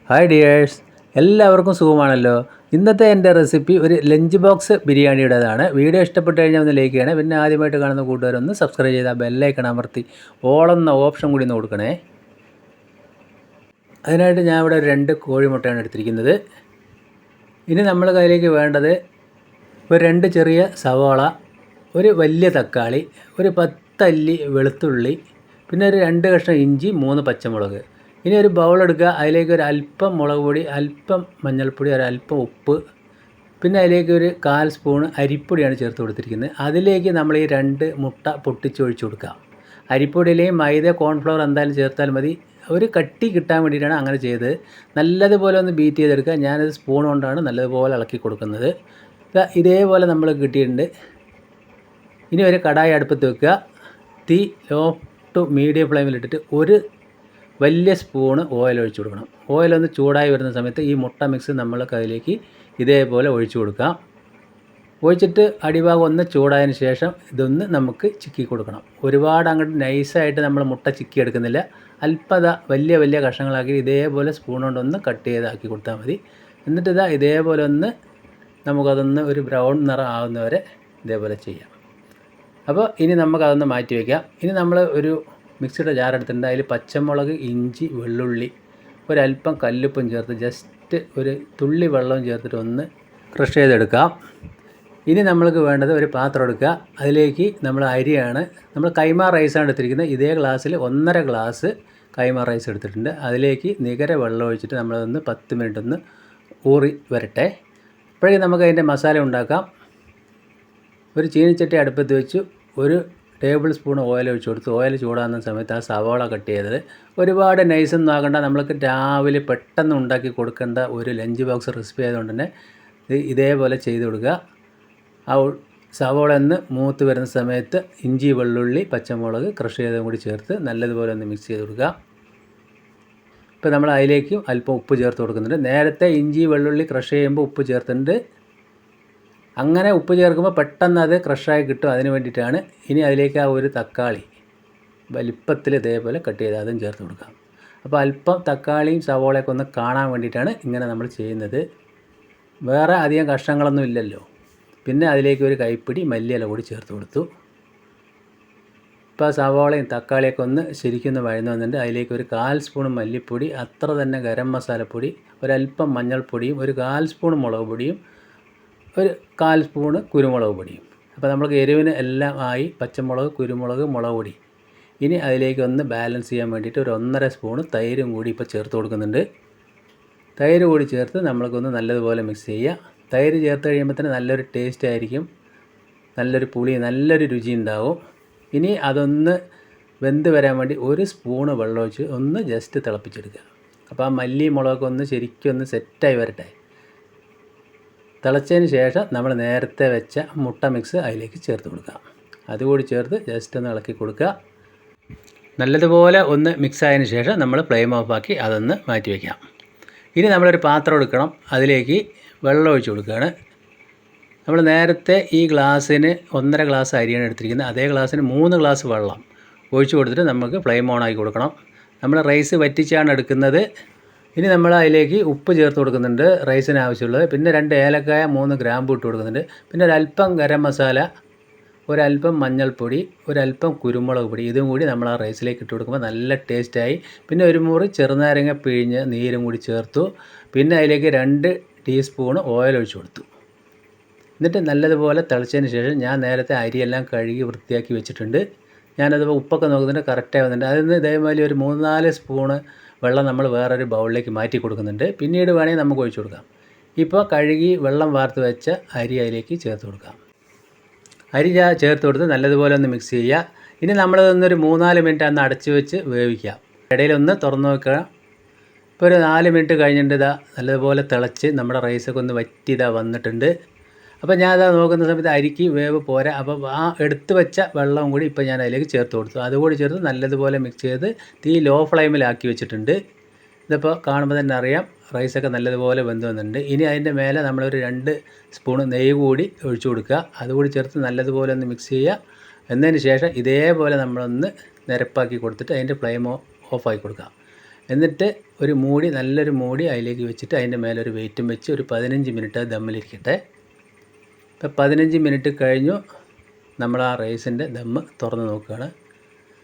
Hi dears, എല്ലാവർക്കും സുഖമാണല്ലോ. ഇന്നത്തെ എൻ്റെ റെസിപ്പി ഒരു ലഞ്ച് ബോക്സ് ബിരിയാണിയുടേതാണ്. വീഡിയോ ഇഷ്ടപ്പെട്ട് കഴിഞ്ഞാൽ ഒന്ന് ലൈക്ക് ചെയ്യണേ. പിന്നെ ആദ്യമായിട്ട് കാണുന്ന കൂട്ടുകാരൊന്ന് സബ്സ്ക്രൈബ് ചെയ്താൽ ബെല്ലൈക്കൺ അമർത്തി ഓളെന്ന ഓപ്ഷൻ കൂടി ഒന്ന് കൊടുക്കണേ. അതിനായിട്ട് ഞാൻ ഇവിടെ 2 കോഴിമുട്ടയാണ് എടുത്തിരിക്കുന്നത്. ഇനി നമ്മൾ കയ്യിലേക്ക് വേണ്ടത് ഒരു 2 ചെറിയ സവാള, ഒരു വലിയ തക്കാളി, ഒരു 10 അല്ലി വെളുത്തുള്ളി, പിന്നെ ഒരു 2 കഷ്ണം ഇഞ്ചി, 3 പച്ചമുളക്. ഇനി ഒരു ബൗൾ എടുക്കുക. അതിലേക്ക് ഒരു അല്പം മുളക് പൊടി, അല്പം മഞ്ഞൾപ്പൊടി, ഒരല്പം ഉപ്പ്, പിന്നെ അതിലേക്ക് ഒരു 1/4 സ്പൂൺ അരിപ്പൊടിയാണ് ചേർത്ത് കൊടുത്തിരിക്കുന്നത്. അതിലേക്ക് നമ്മൾ ഈ 2 മുട്ട പൊട്ടിച്ചൊഴിച്ച് കൊടുക്കുക. അരിപ്പൊടിയിലെയും മൈദ, കോൺഫ്ലവർ എന്തായാലും ചേർത്താൽ മതി. ഒരു കട്ടി കിട്ടാൻ വേണ്ടിയിട്ടാണ് അങ്ങനെ ചെയ്തത്. നല്ലതുപോലെ ഒന്ന് ബീറ്റ് ചെയ്തെടുക്കുക. ഞാനത് സ്പൂൺ കൊണ്ടാണ് നല്ലതുപോലെ ഇളക്കി കൊടുക്കുന്നത്. ഇതേപോലെ നമ്മൾ കിട്ടിയിട്ടുണ്ട്. ഇനി ഒരു കടായി അടുപ്പത്ത് വെക്കുക. തീ ലോ ടു മീഡിയം ഫ്ലെയിമിലിട്ടിട്ട് ഒരു വലിയ സ്പൂണ് ഓയിൽ ഒഴിച്ചു കൊടുക്കണം. ഓയിലൊന്ന് ചൂടായി വരുന്ന സമയത്ത് ഈ മുട്ട മിക്സ് നമ്മൾ അതിലേക്ക് ഇതേപോലെ ഒഴിച്ചു കൊടുക്കാം. ഒഴിച്ചിട്ട് അടിഭാഗം ഒന്ന് ചൂടായതിന് ശേഷം ഇതൊന്ന് നമുക്ക് ചിക്കി കൊടുക്കണം. ഒരുപാട് അങ്ങോട്ട് നൈസായിട്ട് നമ്മൾ മുട്ട ചിക്കി എടുക്കുന്നില്ല. അല്പത വലിയ വലിയ കഷ്ണങ്ങളാക്കി ഇതേപോലെ സ്പൂൺ കൊണ്ടൊന്ന് കട്ട് ചെയ്താക്കി കൊടുത്താൽ മതി. എന്നിട്ട് ഇതേപോലെ ഒന്ന് നമുക്കതൊന്ന് ഒരു ബ്രൗൺ നിറം ആകുന്നവരെ ഇതേപോലെ ചെയ്യാം. അപ്പോൾ ഇനി നമുക്കതൊന്ന് മാറ്റി വയ്ക്കാം. ഇനി നമ്മൾ ഒരു മിക്സിയുടെ ജാർ എടുത്തിട്ടുണ്ട്. അതിൽ പച്ചമുളക്, ഇഞ്ചി, വെള്ളുള്ളി, ഒരല്പം കല്ലുപ്പും ചേർത്ത് ജസ്റ്റ് ഒരു തുള്ളി വെള്ളവും ചേർത്തിട്ട് ഒന്ന് ക്രഷ് ചെയ്തെടുക്കാം. ഇനി നമ്മൾക്ക് വേണ്ടത് ഒരു പാത്രം എടുക്കുക. അതിലേക്ക് നമ്മൾ അരിയാണ്, നമ്മൾ കൈമ റൈസാണ് എടുത്തിരിക്കുന്നത്. ഇതേ ഗ്ലാസ്സിൽ 1.5 ഗ്ലാസ് കൈമ റൈസ് എടുത്തിട്ടുണ്ട്. അതിലേക്ക് നികര വെള്ളം ഒഴിച്ചിട്ട് നമ്മളതൊന്ന് 10 മിനിറ്റ് ഒന്ന് ഊറി വരട്ടെ. അപ്പോഴേക്കും നമുക്ക് അതിൻ്റെ മസാല ഉണ്ടാക്കാം. ഒരു ചീനിച്ചട്ടി അടുപ്പത്ത് വെച്ച് ഒരു ടേബിൾ സ്പൂൺ ഓയിൽ ഒഴിച്ച് കൊടുത്ത് ഓയിൽ ചൂടാകുന്ന സമയത്ത് ആ സവാള കട്ട് ചെയ്തത്, ഒരുപാട് നൈസൊന്നും ആകണ്ട, നമ്മൾക്ക് രാവിലെ പെട്ടെന്ന് ഉണ്ടാക്കി കൊടുക്കേണ്ട ഒരു ലഞ്ച് ബോക്സ് റെസിപ്പി ആയതുകൊണ്ട് തന്നെ ഇതേപോലെ ചെയ്ത് കൊടുക്കുക. ആ സവാള ഒന്ന് മൂത്ത് വരുന്ന സമയത്ത് ഇഞ്ചി, വെള്ളുള്ളി, പച്ചമുളക് ക്രഷ് ചെയ്തതും കൂടി ചേർത്ത് നല്ലതുപോലെ ഒന്ന് മിക്സ് ചെയ്ത് കൊടുക്കുക. ഇപ്പോൾ നമ്മൾ അതിലേക്കും അല്പം ഉപ്പ് ചേർത്ത് കൊടുക്കുന്നുണ്ട്. നേരത്തെ ഇഞ്ചി, വെള്ളുള്ളി ക്രഷ് ചെയ്യുമ്പോൾ ഉപ്പ് ചേർത്തിട്ടുണ്ട്. അങ്ങനെ ഉപ്പ് ചേർക്കുമ്പോൾ പെട്ടെന്ന് അത് ക്രഷായി കിട്ടും. അതിന് വേണ്ടിയിട്ടാണ്. ഇനി അതിലേക്ക് ആ ഒരു തക്കാളി വലിപ്പത്തിൽ ഇതേപോലെ കട്ട് ചെയ്ത് അതും ചേർത്ത് കൊടുക്കാം. അപ്പോൾ അല്പം തക്കാളിയും സവോളയൊക്കെ ഒന്ന് കാണാൻ വേണ്ടിയിട്ടാണ് ഇങ്ങനെ നമ്മൾ ചെയ്യുന്നത്. വേറെ അധികം കഷ്ണങ്ങളൊന്നും ഇല്ലല്ലോ. പിന്നെ അതിലേക്ക് ഒരു കൈപ്പിടി മല്ലിയില കൂടി ചേർത്ത് കൊടുത്തു. ഇപ്പോൾ സവോളയും തക്കാളിയൊക്കെ ഒന്ന് ശരിക്കൊന്ന് വഴന്നു വന്നിട്ടുണ്ട്. അതിലേക്ക് ഒരു 1/4 സ്പൂൺ മല്ലിപ്പൊടി, അത്ര തന്നെ ഗരം മസാലപ്പൊടി, ഒരല്പം മഞ്ഞൾപ്പൊടിയും, ഒരു 1/4 സ്പൂൺ മുളക് പൊടിയും, ഒരു 1/4 സ്പൂണ് കുരുമുളക് പൊടിയും. അപ്പോൾ നമുക്ക് എരിവിന് എല്ലാം ആയി. പച്ചമുളക്, കുരുമുളക്, മുളക് പൊടി. ഇനി അതിലേക്ക് ഒന്ന് ബാലൻസ് ചെയ്യാൻ വേണ്ടിയിട്ട് ഒരു 1.5 സ്പൂണ് തൈരും കൂടി ഇപ്പോൾ ചേർത്ത് കൊടുക്കുന്നുണ്ട്. തൈര് കൂടി ചേർത്ത് നമ്മൾക്കൊന്ന് നല്ലതുപോലെ മിക്സ് ചെയ്യുക. തൈര് ചേർത്ത് കഴിയുമ്പോൾ തന്നെ നല്ലൊരു ടേസ്റ്റ് ആയിരിക്കും, നല്ലൊരു പുളി, നല്ലൊരു രുചി ഉണ്ടാവും. ഇനി അതൊന്ന് വെന്ത് വരാൻ വേണ്ടി ഒരു സ്പൂണ് വെള്ളം ഒഴിച്ച് ഒന്ന് ജസ്റ്റ് തിളപ്പിച്ചെടുക്കുക. അപ്പോൾ ആ മല്ലി മുളകൊക്കെ ഒന്ന് ശരിക്കും ഒന്ന് സെറ്റായി വരട്ടെ. തിളച്ചതിന് ശേഷം നമ്മൾ നേരത്തെ വെച്ച മുട്ട മിക്സ് അതിലേക്ക് ചേർത്ത് കൊടുക്കുക. അതുകൂടി ചേർത്ത് ജസ്റ്റ് ഒന്ന് ഇളക്കി കൊടുക്കുക. നല്ലതുപോലെ ഒന്ന് മിക്സ് ആയതിന് ശേഷം നമ്മൾ ഫ്ലെയിം ഓഫാക്കി അതൊന്ന് മാറ്റി വയ്ക്കാം. ഇനി നമ്മളൊരു പാത്രം എടുക്കണം. അതിലേക്ക് വെള്ളം ഒഴിച്ച് കൊടുക്കുകയാണ്. നമ്മൾ നേരത്തെ ഈ ഗ്ലാസ്സിന് 1.5 ഗ്ലാസ് അരിയാണ് എടുത്തിരിക്കുന്നത്. അതേ ഗ്ലാസ്സിന് 3 ഗ്ലാസ് വെള്ളം ഒഴിച്ച് കൊടുത്തിട്ട് നമുക്ക് ഫ്ലെയിം ഓൺ ആക്കി കൊടുക്കണം. നമ്മൾ റൈസ് വറ്റിച്ചാണ് എടുക്കുന്നത്. ഇനി നമ്മൾ അതിലേക്ക് ഉപ്പ് ചേർത്ത് കൊടുക്കുന്നുണ്ട്, റൈസിന് ആവശ്യമുള്ളത്. പിന്നെ 2 ഏലക്കായ, 3 ഗ്രാമ്പു ഇട്ട് കൊടുക്കുന്നുണ്ട്. പിന്നെ ഒരല്പം ഗരം മസാല, ഒരല്പം മഞ്ഞൾപ്പൊടി, ഒരല്പം കുരുമുളക് പൊടി, ഇതും കൂടി നമ്മൾ ആ റൈസിലേക്ക് ഇട്ട് കൊടുക്കുമ്പോൾ നല്ല ടേസ്റ്റായി. പിന്നെ ഒരു മുറി ചെറുനാരങ്ങ പിഴിഞ്ഞ് നീരും കൂടി ചേർത്തു. പിന്നെ അതിലേക്ക് 2 ടീസ്പൂണ് ഓയിൽ ഒഴിച്ച് കൊടുത്തു. എന്നിട്ട് നല്ലതുപോലെ തിളച്ചതിന് ശേഷം ഞാൻ നേരത്തെ അരിയെല്ലാം കഴുകി വൃത്തിയാക്കി വെച്ചിട്ടുണ്ട്. ഞാനത് ഉപ്പൊക്കെ നോക്കുന്നുണ്ട്, കറക്റ്റായി വന്നിട്ടുണ്ട്. അതിൽ നിന്ന് ഇതേമാതിരി ഒരു 3-4 സ്പൂണ് വെള്ളം നമ്മൾ വേറൊരു ബൗളിലേക്ക് മാറ്റി കൊടുക്കുന്നുണ്ട്. പിന്നീട് വേണമെങ്കിൽ നമുക്ക് ഒഴിച്ചു കൊടുക്കാം. ഇപ്പോൾ കഴുകി വെള്ളം വാർത്ത് വെച്ച അരി അതിലേക്ക് ചേർത്ത് കൊടുക്കാം. അരി ചേർത്ത് കൊടുത്ത് നല്ലതുപോലെ ഒന്ന് മിക്സ് ചെയ്യുക. ഇനി നമ്മളതൊന്നൊരു 3-4 മിനിറ്റ് അന്ന് അടച്ച് വെച്ച് വേവിക്കാം. ഇടയിലൊന്ന് തുറന്ന് വെക്കുക. ഇപ്പോൾ ഒരു 4 മിനിറ്റ് കഴിഞ്ഞിട്ട് നല്ലതുപോലെ തിളച്ച് നമ്മുടെ റൈസൊക്കെ ഒന്ന് വറ്റി വന്നിട്ടുണ്ട്. അപ്പോൾ ഞാൻ നോക്കുന്ന സമയത്ത് അരിക്ക് വേവ് പോരാ. അപ്പോൾ ആ എടുത്ത് വെച്ച വെള്ളം കൂടി ഇപ്പോൾ ഞാൻ അതിലേക്ക് ചേർത്ത് കൊടുത്തു. അതുകൂടി ചേർത്ത് നല്ലതുപോലെ മിക്സ് ചെയ്ത് തീ ലോ ഫ്ലെയിമിലാക്കി വെച്ചിട്ടുണ്ട്. ഇതിപ്പോൾ കാണുമ്പോൾ തന്നെ അറിയാം റൈസൊക്കെ നല്ലതുപോലെ വെന്ത് വന്നിട്ടുണ്ട്. ഇനി അതിൻ്റെ മേലെ നമ്മളൊരു 2 സ്പൂൺ നെയ്യ് കൂടി ഒഴിച്ചു കൊടുക്കുക. അതുകൂടി ചേർത്ത് നല്ലതുപോലെ ഒന്ന് മിക്സ് ചെയ്യുക. എന്നതിന് ശേഷം ഇതേപോലെ നമ്മളൊന്ന് നിരപ്പാക്കി കൊടുത്തിട്ട് അതിൻ്റെ ഫ്ലെയിം ഓഫാക്കി കൊടുക്കുക. എന്നിട്ട് ഒരു മൂടി, നല്ലൊരു മൂടി അതിലേക്ക് വെച്ചിട്ട് അതിൻ്റെ മേലെ ഒരു വെയിറ്റും വെച്ച് ഒരു 15 മിനിറ്റ് ദമ്മിലിരിക്കട്ടെ. ഇപ്പോൾ 15 മിനിറ്റ് കഴിഞ്ഞു. നമ്മൾ ആ റൈസിൻ്റെ ദമ്മ് തുറന്ന് നോക്കുകയാണ്.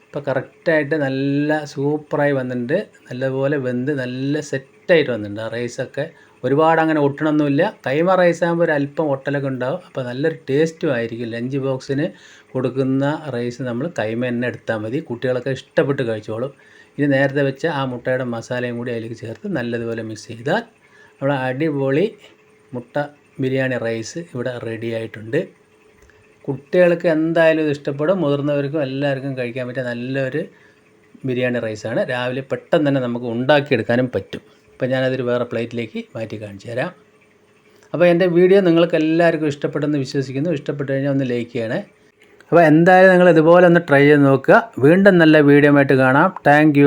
ഇപ്പോൾ കറക്റ്റായിട്ട് നല്ല സൂപ്പറായി വന്നിട്ടുണ്ട്. നല്ലപോലെ വെന്ത് നല്ല സെറ്റായിട്ട് വന്നിട്ടുണ്ട്. ആ റൈസൊക്കെ ഒരുപാട് അങ്ങനെ ഒട്ടണമൊന്നുമില്ല. കൈമ റൈസാകുമ്പോൾ ഒരു അല്പം ഒട്ടലൊക്കെ ഉണ്ടാവും. അപ്പോൾ നല്ലൊരു ടേസ്റ്റും ആയിരിക്കും. ലഞ്ച് ബോക്സിന് കൊടുക്കുന്ന റൈസ് നമ്മൾ കൈമ തന്നെ എടുത്താൽ മതി. കുട്ടികളൊക്കെ ഇഷ്ടപ്പെട്ട് കഴിച്ചോളും. ഇനി നേരത്തെ വെച്ച ആ മുട്ടയുടെ മസാലയും കൂടി അതിലേക്ക് ചേർത്ത് നല്ലതുപോലെ മിക്സ് ചെയ്താൽ നമ്മുടെ അടിപൊളി മുട്ട ബിരിയാണി റൈസ് ഇവിടെ റെഡി ആയിട്ടുണ്ട്. കുട്ടികൾക്ക് എന്തായാലും ഇത് ഇഷ്ടപ്പെടും. മുതിർന്നവർക്കും എല്ലാവർക്കും കഴിക്കാൻ പറ്റിയ നല്ലൊരു ബിരിയാണി റൈസാണ്. രാവിലെ പെട്ടെന്ന് തന്നെ നമുക്ക് ഉണ്ടാക്കിയെടുക്കാനും പറ്റും. അപ്പോൾ ഞാനതൊരു വേറെ പ്ലേറ്റിലേക്ക് മാറ്റി കാണിച്ചു തരാം. അപ്പോൾ എൻ്റെ വീഡിയോ നിങ്ങൾക്ക് എല്ലാവർക്കും ഇഷ്ടപ്പെട്ടെന്ന് വിശ്വസിക്കുന്നു. ഇഷ്ടപ്പെട്ട് കഴിഞ്ഞാൽ ഒന്ന് ലൈക്ക് ചെയ്യണേ. അപ്പോൾ എന്തായാലും നിങ്ങൾ ഇതുപോലെ ഒന്ന് ട്രൈ ചെയ്ത് നോക്കുക. വീണ്ടും നല്ല വീഡിയോ ആയിട്ട് കാണാം. താങ്ക്